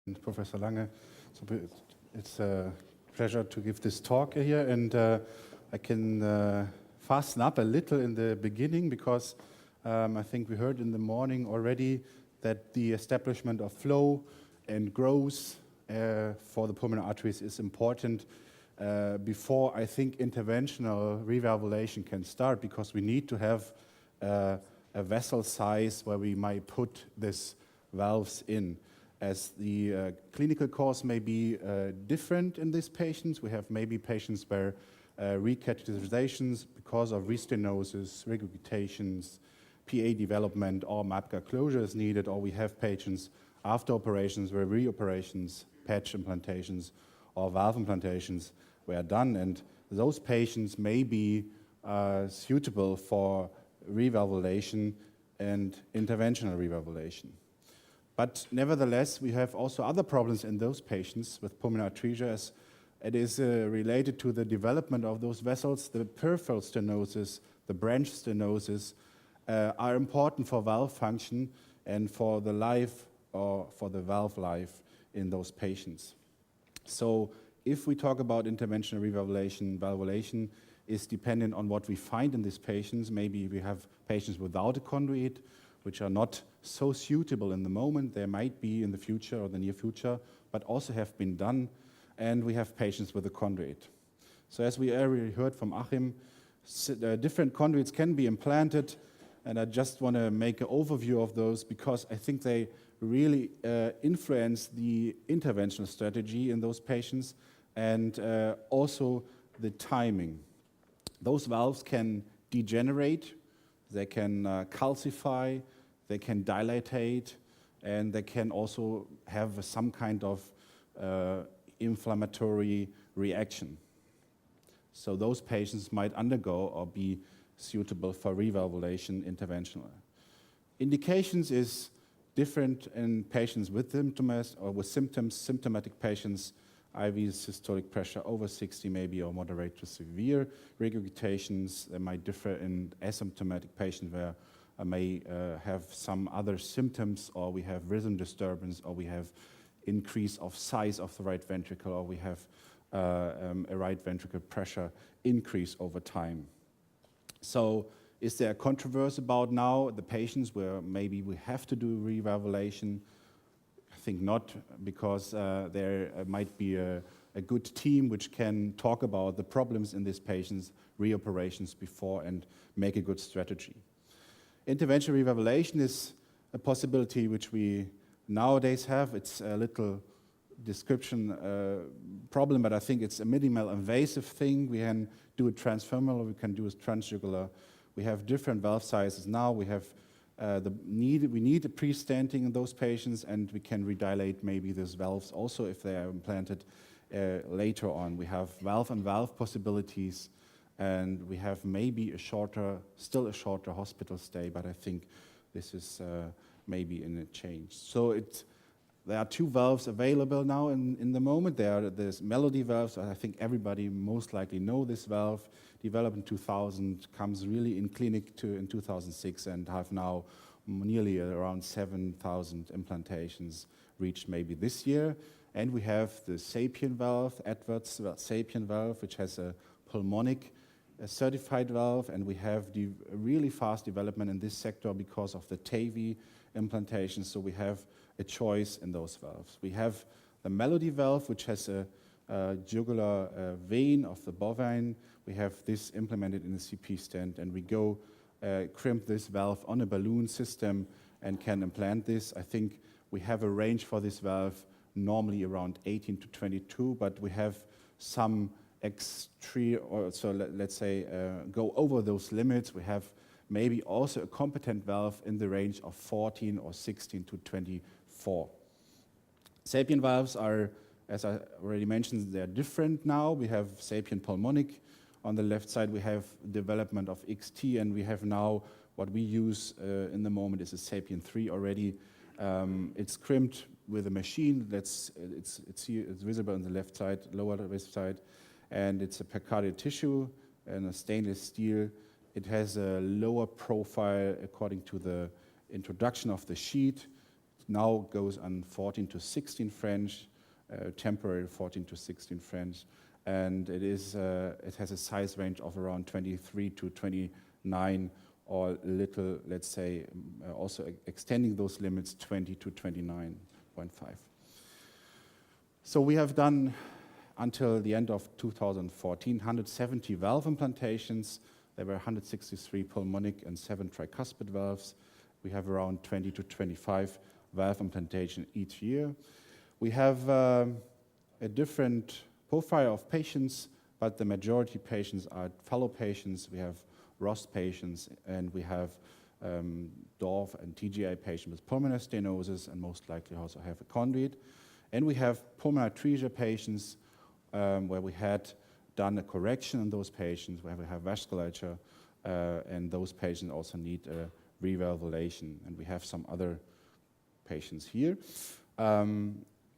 and Professor Lange. So it's a pleasure to give this talk here, and I can fasten up a little in the beginning because I think we heard in the morning already that the establishment of flow and growth for the pulmonary arteries is important before I think interventional revalvulation can start, because we need to have a vessel size where we might put these valves in. As the clinical course may be different in these patients. We have maybe patients where recatheterizations because of restenosis, regurgitations, PA development, or MAPGA closure is needed, or we have patients after operations where reoperations, patch implantations, or valve implantations were done, and those patients may be suitable for revalvulation and interventional revalvulation. But nevertheless, we have also other problems in those patients with pulmonary atresia, as it is related to the development of those vessels. The peripheral stenosis, the branch stenosis are important for valve function and for the life or for the valve life in those patients. So if we talk about interventional revalvulation, valvulation is dependent on what we find in these patients. Maybe we have patients without a conduit, which are not so suitable in the moment. There might be in the future or the near future, but also have been done. And we have patients with a conduit. So as we already heard from Achim, different conduits can be implanted. And I just want to make an overview of those because I think they really influence the interventional strategy in those patients and also the timing. Those valves can degenerate, they can calcify, they can dilatate, and they can also have some kind of inflammatory reaction. So those patients might undergo or be suitable for revalvulation interventional. Indications is different in patients with symptoms or with symptoms, symptomatic patients, IV systolic pressure over 60 maybe, or moderate to severe regurgitations. They might differ in asymptomatic patients where I may have some other symptoms, or we have rhythm disturbance, or we have increase of size of the right ventricle, or we have a right ventricle pressure increase over time. So is there a controversy about now the patients where maybe we have to do revalvulation? I think not, because there might be a good team which can talk about the problems in these patients, reoperations before, and make a good strategy. Interventional revalvulation is a possibility which we nowadays have. It's a little description problem, but I think it's a minimal invasive thing. We can do it transfemoral, we can do it transjugular. We have different valve sizes now. We have we need a pre-stenting in those patients, and we can redilate maybe these valves also if they are implanted later on. We have valve-on-valve possibilities, and we have maybe still a shorter hospital stay, but I think this is maybe in a change. So there are two valves available now in the moment. There's melody valves. I think everybody most likely know this valve. Developed in 2000, comes really in clinic in 2006, and have now nearly around 7,000 implantations reached maybe this year. And we have the SAPIEN valve, Edwards SAPIEN valve, which has a pulmonic certified valve, and we have the really fast development in this sector because of the TAVI implantation, so we have a choice in those valves. We have the melody valve, which has a jugular vein of the bovine. We have this implemented in the CP stent, and we go crimp this valve on a balloon system and can implant this. I think we have a range for this valve normally around 18 to 22, but we have some extreme, or so let's say go over those limits. We have maybe also a competent valve in the range of 14 or 16 to 24. SAPIEN valves are, as I already mentioned, they're different now. We have SAPIEN pulmonic. On the left side, we have development of XT, and we have now what we use in the moment is a SAPIEN 3 already. It's crimped with a machine. It's visible on the left side, lower left side, and it's a pericardial tissue and a stainless steel. It has a lower profile according to the introduction of the sheet. now goes on 14 to 16 French, temporary 14 to 16 French, and it has a size range of around 23 to 29, or a little, let's say, also extending those limits, 20 to 29.5. So we have done, until the end of 2014, 170 valve implantations. There were 163 pulmonic and 7 tricuspid valves. We have around 20 to 25 valve implantation each year. We have a different profile of patients, but the majority patients are fellow patients. We have ROS patients, and we have DORF and TGA patients with pulmonary stenosis, and most likely also have a conduit. And we have pulmonary atresia patients where we had done a correction in those patients, where we have vasculature, and those patients also need a revalvulation. And we have some other patients here.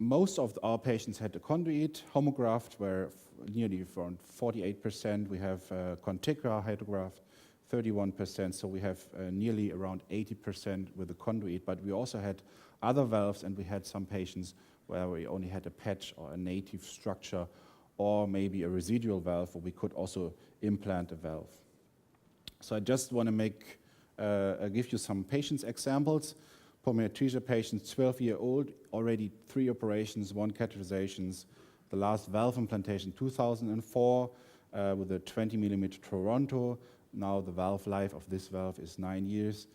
Most of our patients had a conduit. Homograft were nearly around 48%. We have contigra hydrograft, 31%. So we have nearly around 80% with the conduit. But we also had other valves, and we had some patients where we only had a patch or a native structure, or maybe a residual valve, where we could also implant a valve. So I just want to give you some patients examples. Pulmonary atresia patients, 12-year-old, already 3 operations, 1 catheterizations. The last valve implantation, 2004, with a 20 millimeter Toronto. Now the valve life of this valve is 9 years.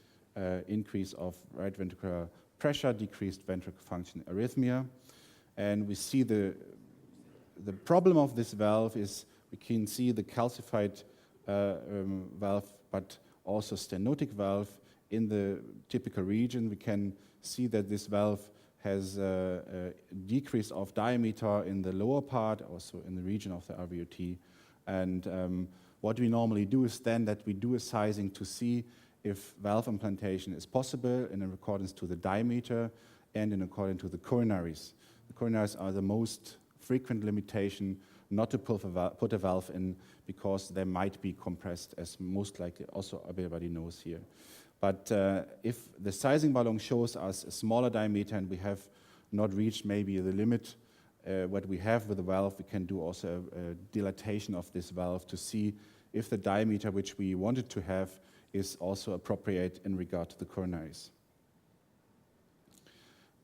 Increase of right ventricular pressure, decreased ventricular function, arrhythmia. And we see the problem of this valve is we can see the calcified valve, but also stenotic valve in the typical region. We can see that this valve has a decrease of diameter in the lower part, also in the region of the RVUT. And what we normally do is then that we do a sizing to see if valve implantation is possible in accordance to the diameter and in accordance to the coronaries. The coronaries are the most frequent limitation not to put a valve in, because they might be compressed, as most likely also everybody knows here. But if the sizing ballon shows us a smaller diameter and we have not reached maybe the limit what we have with the valve, we can do also a dilatation of this valve to see if the diameter which we wanted to have is also appropriate in regard to the coronaries.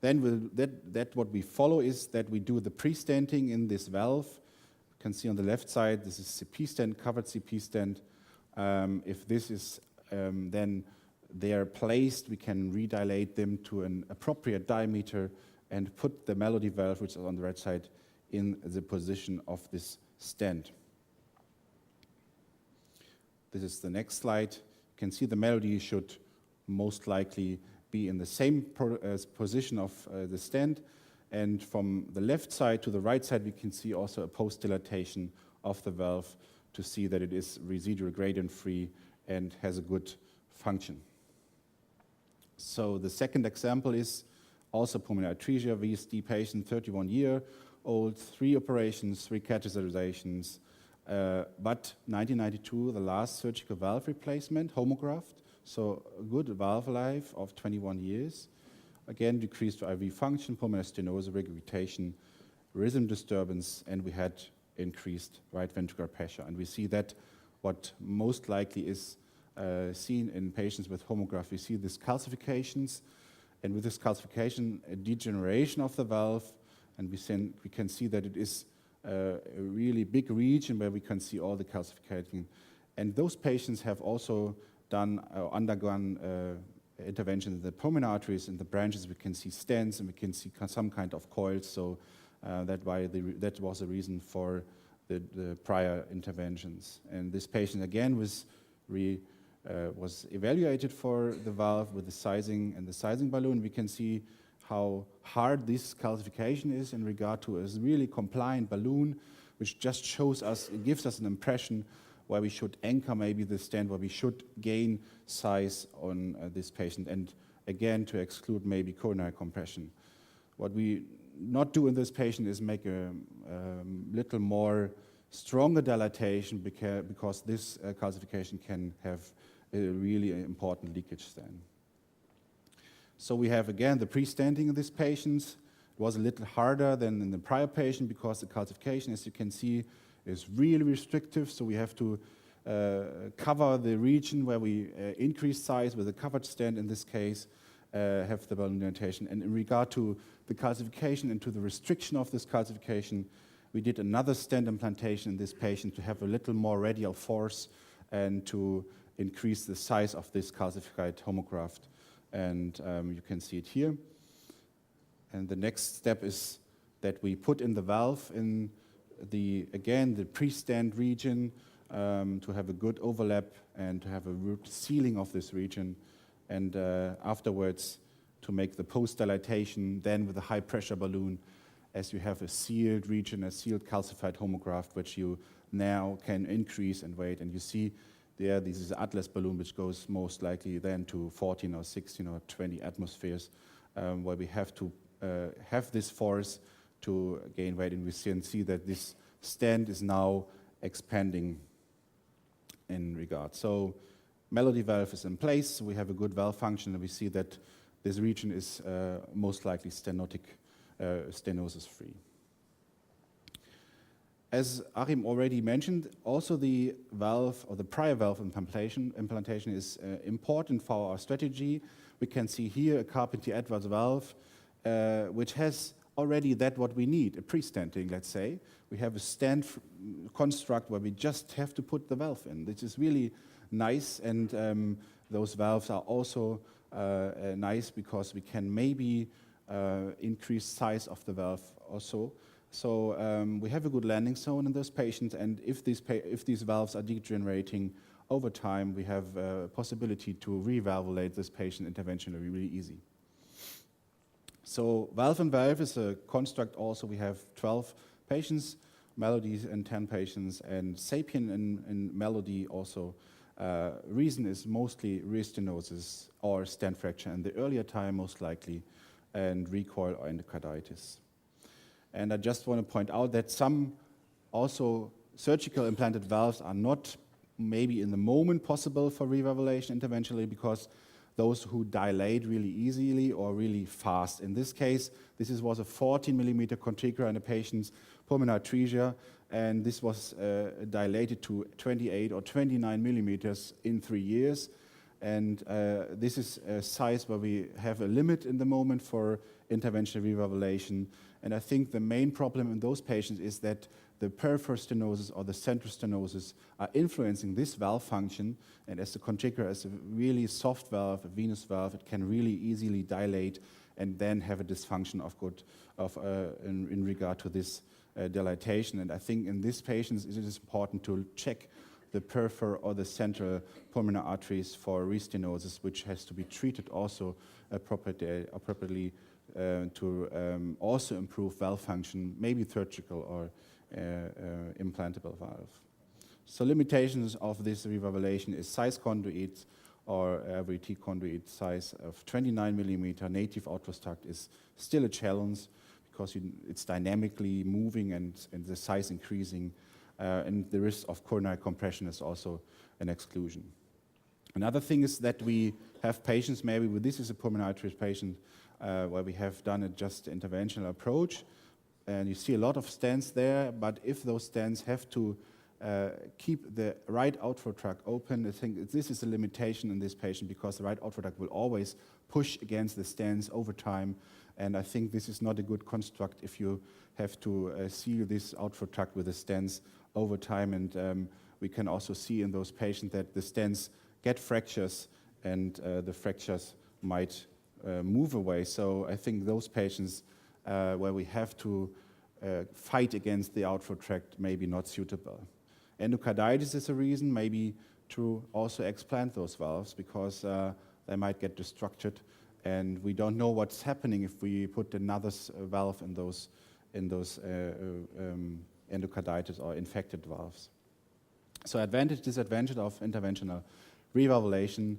Then what we follow is that we do the pre-stenting in this valve. You can see on the left side, this is CP stent, covered CP stent. If this is then they are placed, we can redilate them to an appropriate diameter and put the melody valve, which is on the right side, in the position of this stent. This is the next slide. You can see the melody should most likely be in the same position of the stent. And from the left side to the right side, we can see also a post-dilatation of the valve to see that it is residual gradient free and has a good function. So the second example is also pulmonary atresia, VSD patient, 31-year-old, 3 operations, 3 catheterizations, but 1992, the last surgical valve replacement, homograft, so a good valve life of 21 years. Again, decreased IV function, pulmonary stenosis, regurgitation, rhythm disturbance, and we had increased right ventricular pressure. And we see that what most likely is seen in patients with homograft, we see these calcifications, and with this calcification, a degeneration of the valve, and we can see that it is a really big region where we can see all the calcification. And those patients have also undergone intervention in the pulmonary arteries and the branches. We can see stents and we can see some kind of coils. So that was the reason for the prior interventions. And this patient again was evaluated for the valve with the sizing and the sizing balloon. We can see how hard this calcification is in regard to a really compliant balloon, which just shows us, it gives us an impression where we should anchor maybe the stent, where we should gain size on this patient, and again to exclude maybe coronary compression. What we not do in this patient is make a little more stronger dilatation, because this calcification can have a really important leakage then. So we have, again, the pre-stenting in these patients. It was a little harder than in the prior patient because the calcification, as you can see, is really restrictive. So we have to cover the region where we increase size with a covered stent, in this case, have the balloon dilatation. And in regard to the calcification and to the restriction of this calcification, we did another stent implantation in this patient to have a little more radial force and to increase the size of this calcified homograft. And you can see it here. And the next step is that we put in the valve in the pre-stent region to have a good overlap and to have a root sealing of this region. And afterwards, to make the post-dilatation, then with a high-pressure balloon, as you have a sealed region, a sealed calcified homograft, which you now can increase and weight. And you see there, this is an Atlas balloon, which goes most likely then to 14 or 16 or 20 atmospheres, where we have to have this force to gain weight. And we see that this stent is now expanding in regard. So melody valve is in place. We have a good valve function, and we see that this region is most likely stenosis-free. As Achim already mentioned, also the valve or the prior valve implantation is important for our strategy. We can see here a Carpentier-Edwards valve, which has already what we need, a pre-stenting, let's say. We have a stent construct where we just have to put the valve in. This is really nice, and those valves are also nice because we can maybe increase size of the valve also. So we have a good landing zone in those patients, and if these valves are degenerating over time, we have a possibility to revalvulate this patient interventionally really easy. So valve and valve is a construct also. We have 12 patients, Melody and 10 patients, and Sapien in Melody also. Reason is mostly restenosis or stent fracture in the earlier time, most likely, and recoil or endocarditis. And I just want to point out that some also surgical implanted valves are not maybe in the moment possible for revalvulation interventionally because those who dilate really easily or really fast. In this case, this was a 14 millimeter conticula in a patient's pulmonary atresia, and this was dilated to 28 or 29 millimeters in 3 years. And this is a size where we have a limit in the moment for interventional revalvulation. And I think the main problem in those patients is that the peripheral stenosis or the central stenosis are influencing this valve function. And as the conticula is a really soft valve, a venous valve, it can really easily dilate and then have a dysfunction in regard to this dilatation. And I think in these patients it is important to check the peripheral or the central pulmonary arteries for restenosis, which has to be treated also appropriately to also improve valve function, maybe surgical or implantable valve. So limitations of this revalvulation is size conduit or RVT conduit size of 29 millimeter. Native outflow duct is still a challenge because it's dynamically moving and the size increasing. And the risk of coronary compression is also an exclusion. Another thing is that we have patients, maybe this is a pulmonary artery patient, where we have done a just interventional approach, and you see a lot of stents there, but if those stents have to keep the right outflow tract open, I think this is a limitation in this patient because the right outflow tract will always push against the stents over time, and I think this is not a good construct if you have to seal this outflow tract with the stents over time, and we can also see in those patients that the stents get fractures and the fractures might move away. So I think those patients where we have to fight against the outflow tract may be not suitable. Endocarditis is a reason maybe to also explant those valves because they might get destructed, and we don't know what's happening if we put another valve in those endocarditis or infected valves. So advantage, disadvantage of interventional revalvulation.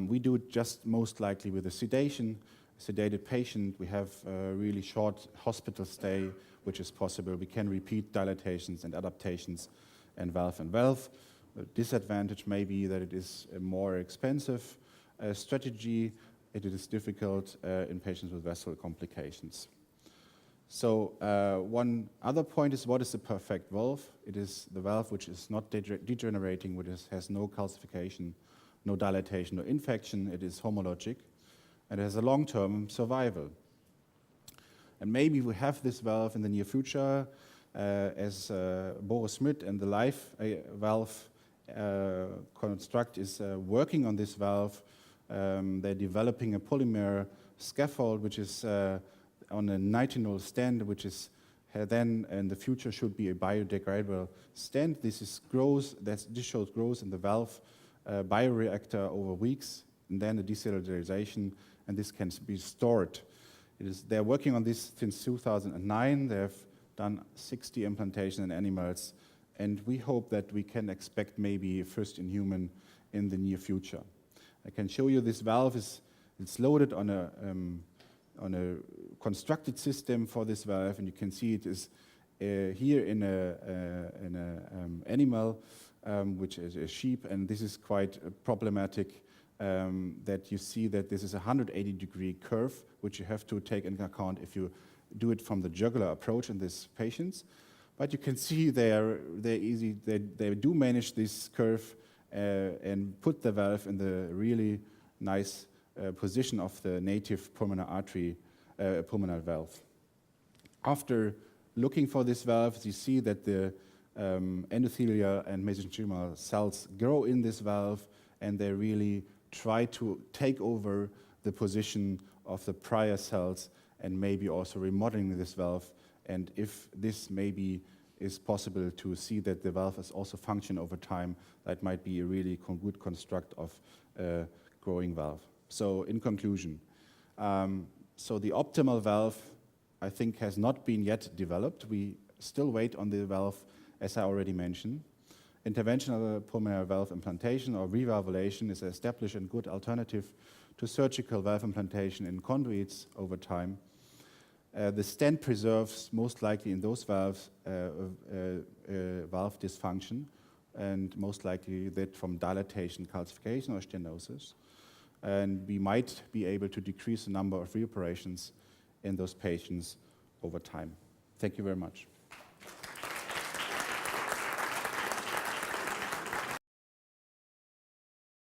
We do it just most likely with a sedation. Sedated patient, we have a really short hospital stay, which is possible. We can repeat dilatations and adaptations and valve. The disadvantage may be that it is a more expensive strategy. It is difficult in patients with vascular complications. So one other point is, what is the perfect valve? It is the valve which is not degenerating, which has no calcification, no dilatation, no infection. It is homologic, and it has a long-term survival. And maybe we have this valve in the near future, as Boris Schmidt and the Life valve construct is working on this valve. They're developing a polymer scaffold, which is on a nitinol stand, which is then in the future should be a biodegradable stand. This shows growth in the valve bioreactor over weeks, and then a decellularization, and this can be stored. They're working on this since 2009. They have done 60 implantations in animals, and we hope that we can expect maybe first in human in the near future. I can show you this valve it's loaded on a constructed system for this valve, and you can see it is here in an animal, which is a sheep, and this is quite problematic. That you see that this is a 180-degree curve, which you have to take into account if you do it from the jugular approach in these patients. But you can see they do manage this curve and put the valve in the really nice position of the native pulmonary artery, pulmonary valve. After looking for this valve, you see that the endothelial and mesenchymal cells grow in this valve, and they really try to take over the position of the prior cells and maybe also remodeling this valve. And if this maybe is possible to see that the valve is also function over time, that might be a really good construct of a growing valve. So in conclusion, so the optimal valve, I think, has not been yet developed. We still wait on the valve, as I already mentioned. Interventional pulmonary valve implantation or revalvulation is an established and good alternative to surgical valve implantation in conduits over time. The stent preserves, most likely in those valves, valve dysfunction, and most likely that from dilatation, calcification, or stenosis. And we might be able to decrease the number of reoperations in those patients over time. Thank you very much.